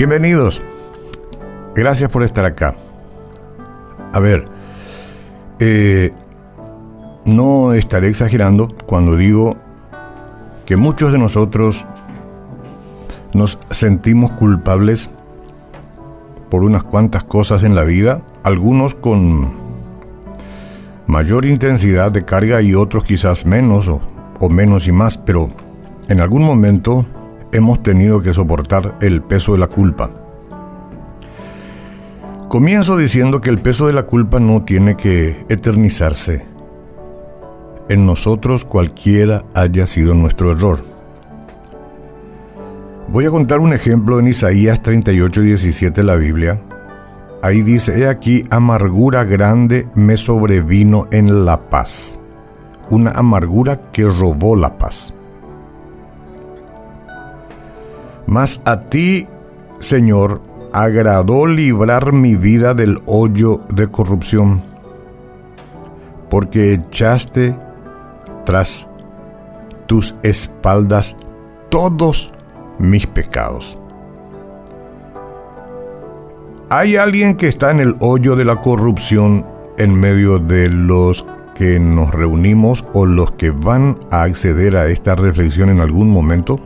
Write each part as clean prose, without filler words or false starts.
Bienvenidos. Gracias por estar acá. A ver, no estaré exagerando cuando digo que muchos de nosotros nos sentimos culpables por unas cuantas cosas en la vida, algunos con mayor intensidad de carga y otros quizás menos o menos y más, pero en algún momento hemos tenido que soportar el peso de la culpa. Comienzo diciendo que el peso de la culpa no tiene que eternizarse en nosotros, cualquiera haya sido nuestro error. Voy a contar un ejemplo en Isaías 38:17 de la Biblia. Ahí dice: he aquí, amargura grande me sobrevino en la paz. Una amargura que robó la paz. Mas a ti, Señor, agradó librar mi vida del hoyo de corrupción, porque echaste tras tus espaldas todos mis pecados. ¿Hay alguien que está en el hoyo de la corrupción en medio de los que nos reunimos o los que van a acceder a esta reflexión en algún momento?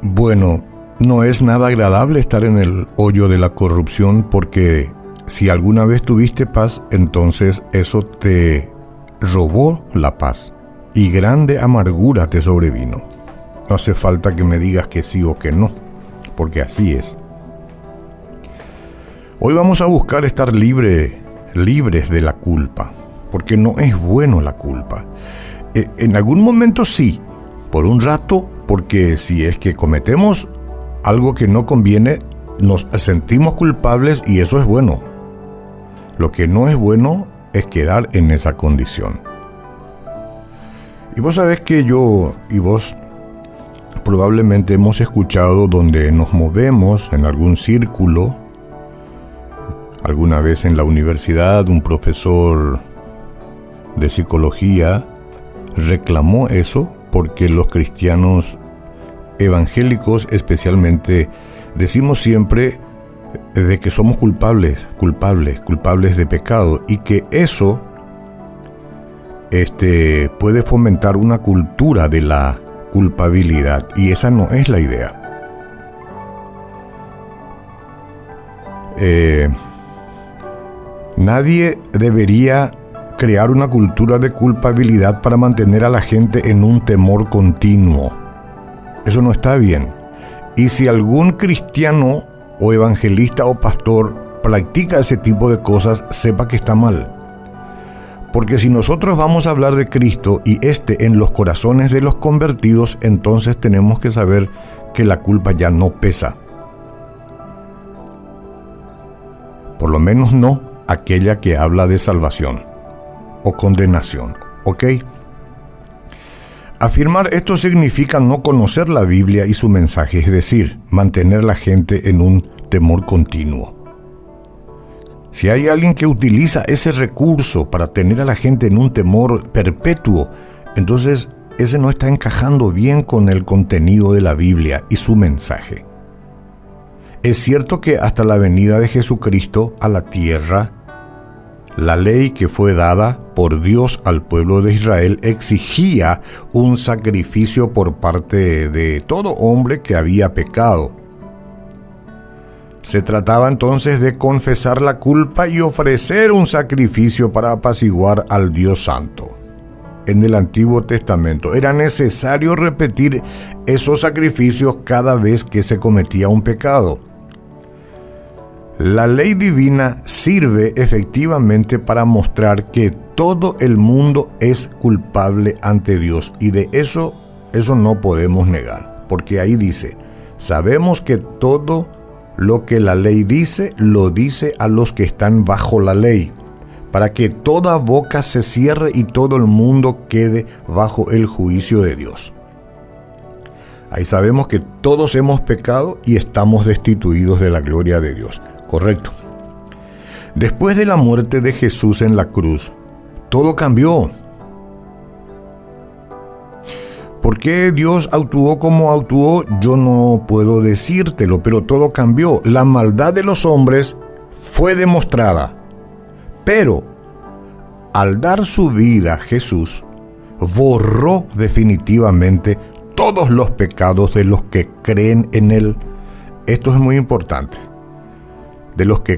Bueno, no es nada agradable estar en el hoyo de la corrupción, porque si alguna vez tuviste paz, entonces eso te robó la paz y grande amargura te sobrevino. No hace falta que me digas que sí o que no, porque así es. Hoy vamos a buscar estar libres de la culpa, porque no es bueno la culpa. En algún momento sí, por un rato, porque si es que cometemos algo que no conviene, nos sentimos culpables y eso es bueno. Lo que no es bueno es quedar en esa condición. Y vos sabés que yo y vos probablemente hemos escuchado donde nos movemos en algún círculo. Alguna vez en la universidad un profesor de psicología reclamó eso, porque los cristianos evangélicos especialmente decimos siempre de que somos culpables de pecado, y que eso puede fomentar una cultura de la culpabilidad, y esa no es la idea. Nadie debería crear una cultura de culpabilidad para mantener a la gente en un temor continuo. Eso no está bien. Y si algún cristiano o evangelista o pastor practica ese tipo de cosas, sepa que está mal. Porque si nosotros vamos a hablar de Cristo y en los corazones de los convertidos, entonces tenemos que saber que la culpa ya no pesa. Por lo menos no aquella que habla de salvación o condenación, ¿ok? Afirmar esto significa no conocer la Biblia y su mensaje, es decir, mantener a la gente en un temor continuo. Si hay alguien que utiliza ese recurso para tener a la gente en un temor perpetuo, entonces ese no está encajando bien con el contenido de la Biblia y su mensaje. Es cierto que hasta la venida de Jesucristo a la tierra, la ley que fue dada por Dios al pueblo de Israel exigía un sacrificio por parte de todo hombre que había pecado. Se trataba entonces de confesar la culpa y ofrecer un sacrificio para apaciguar al Dios Santo. En el Antiguo Testamento era necesario repetir esos sacrificios cada vez que se cometía un pecado. La ley divina sirve efectivamente para mostrar que todo el mundo es culpable ante Dios, y de eso no podemos negar, porque ahí dice: sabemos que todo lo que la ley dice, lo dice a los que están bajo la ley, para que toda boca se cierre y todo el mundo quede bajo el juicio de Dios. Ahí sabemos que todos hemos pecado y estamos destituidos de la gloria de Dios. Correcto. Después de la muerte de Jesús en la cruz, todo cambió. ¿Por qué qué Dios actuó como actuó, yo no puedo decírtelo, pero todo cambió. La maldad de los hombres fue demostrada. Pero al dar su vida Jesús, borró definitivamente todos los pecados de los que creen en Él. Esto es muy importante. De los que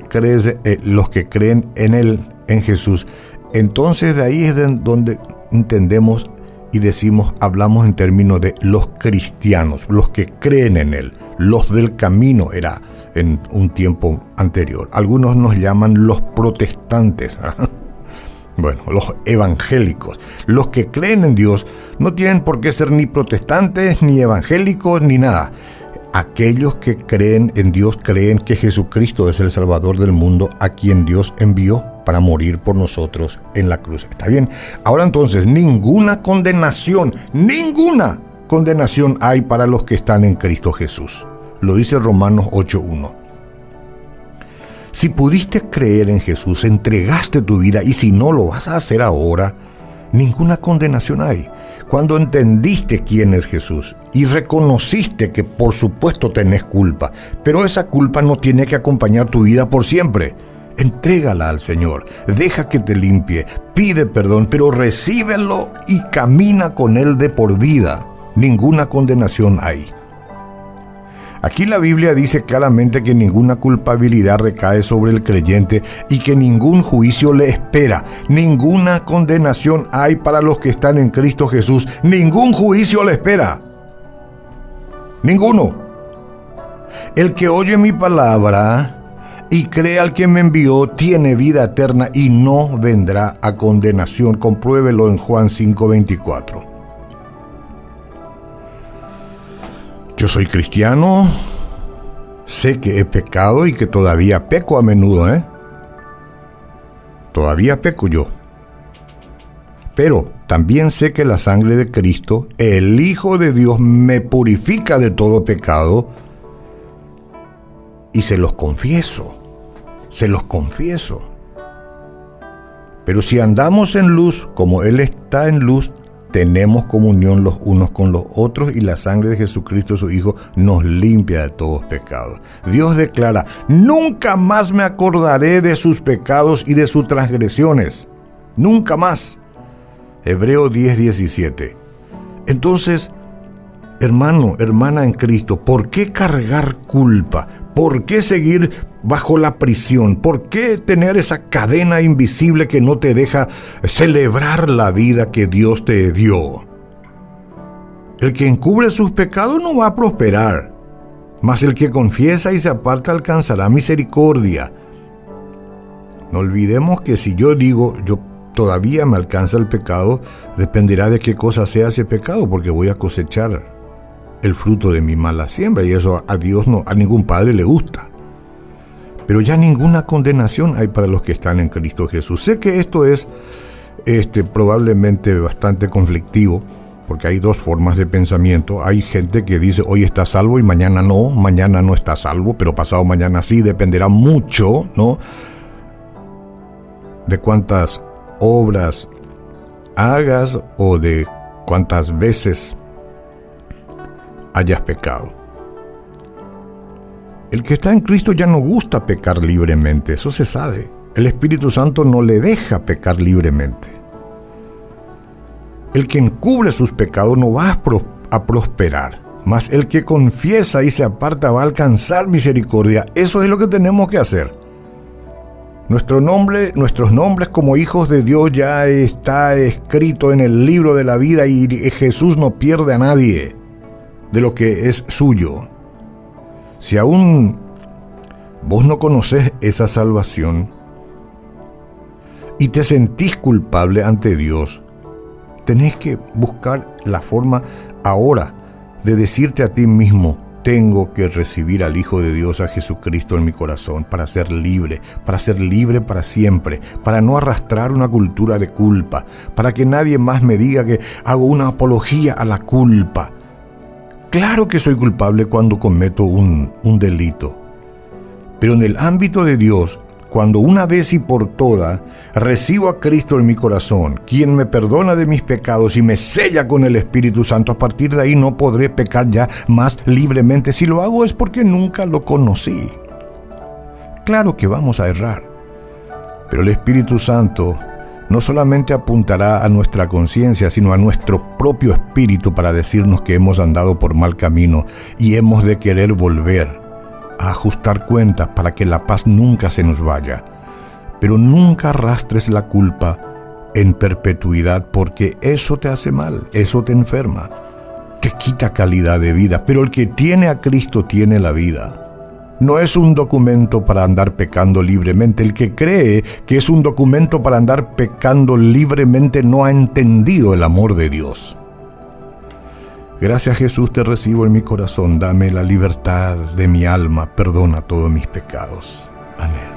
creen en Él, en Jesús. Entonces de ahí es donde entendemos y decimos, hablamos en términos de los cristianos, los que creen en Él. Los del camino era en un tiempo anterior. Algunos nos llaman los protestantes. Bueno, los evangélicos. Los que creen en Dios no tienen por qué ser ni protestantes, ni evangélicos, ni nada. Aquellos que creen en Dios creen que Jesucristo es el Salvador del mundo, a quien Dios envió para morir por nosotros en la cruz. ¿Está bien? Ahora entonces, ninguna condenación hay para los que están en Cristo Jesús. Lo dice Romanos 8:1. Si pudiste creer en Jesús, entregaste tu vida, y si no lo vas a hacer ahora, ninguna condenación hay. Cuando entendiste quién es Jesús y reconociste que por supuesto tenés culpa, pero esa culpa no tiene que acompañar tu vida por siempre. Entrégala al Señor, deja que te limpie, pide perdón, pero recíbelo y camina con Él de por vida. Ninguna condenación hay. Aquí la Biblia dice claramente que ninguna culpabilidad recae sobre el creyente y que ningún juicio le espera. Ninguna condenación hay para los que están en Cristo Jesús. Ningún juicio le espera. Ninguno. El que oye mi palabra y cree al que me envió tiene vida eterna y no vendrá a condenación. Compruébelo en Juan 5:24. Yo soy cristiano, sé que he pecado y que todavía peco a menudo, Todavía peco yo. Pero también sé que la sangre de Cristo, el Hijo de Dios, me purifica de todo pecado y se los confieso. Pero si andamos en luz, como Él está en luz, tenemos comunión los unos con los otros y la sangre de Jesucristo, su Hijo, nos limpia de todos pecados. Dios declara, nunca más me acordaré de sus pecados y de sus transgresiones. Nunca más. Hebreos 10:17. Entonces, hermano, hermana en Cristo, ¿por qué cargar culpa? ¿Por qué seguir bajo la prisión? ¿Por qué tener esa cadena invisible que no te deja celebrar la vida que Dios te dio? El que encubre sus pecados no va a prosperar, mas el que confiesa y se aparta alcanzará misericordia. No olvidemos que si yo digo, yo todavía me alcanza el pecado, dependerá de qué cosa sea ese pecado, porque voy a cosechar el fruto de mi mala siembra, y eso a Dios no, a ningún padre le gusta. Pero ya ninguna condenación hay para los que están en Cristo Jesús. Sé que esto es probablemente bastante conflictivo, porque hay dos formas de pensamiento. Hay gente que dice hoy está salvo y mañana no está salvo, pero pasado mañana sí. Dependerá mucho, ¿no?, de cuántas obras hagas o de cuántas veces hayas pecado. El que está en Cristo ya no gusta pecar libremente, eso se sabe. El Espíritu Santo no le deja pecar libremente. El que encubre sus pecados no va a prosperar, mas el que confiesa y se aparta va a alcanzar misericordia. Eso es lo que tenemos que hacer. Nuestros nombres como hijos de Dios ya está escrito en el libro de la vida y Jesús no pierde a nadie de lo que es suyo. Si aún vos no conocés esa salvación y te sentís culpable ante Dios, tenés que buscar la forma ahora de decirte a ti mismo, tengo que recibir al Hijo de Dios, a Jesucristo, en mi corazón para ser libre para siempre, para no arrastrar una cultura de culpa, para que nadie más me diga que hago una apología a la culpa. Claro que soy culpable cuando cometo un delito, pero en el ámbito de Dios, cuando una vez y por todas recibo a Cristo en mi corazón, quien me perdona de mis pecados y me sella con el Espíritu Santo, a partir de ahí no podré pecar ya más libremente. Si lo hago es porque nunca lo conocí. Claro que vamos a errar, pero el Espíritu Santo no solamente apuntará a nuestra conciencia, sino a nuestro propio espíritu para decirnos que hemos andado por mal camino y hemos de querer volver a ajustar cuentas para que la paz nunca se nos vaya. Pero nunca arrastres la culpa en perpetuidad, porque eso te hace mal, eso te enferma, te quita calidad de vida. Pero el que tiene a Cristo tiene la vida. No es un documento para andar pecando libremente. El que cree que es un documento para andar pecando libremente no ha entendido el amor de Dios. Gracias, Jesús, te recibo en mi corazón. Dame la libertad de mi alma. Perdona todos mis pecados. Amén.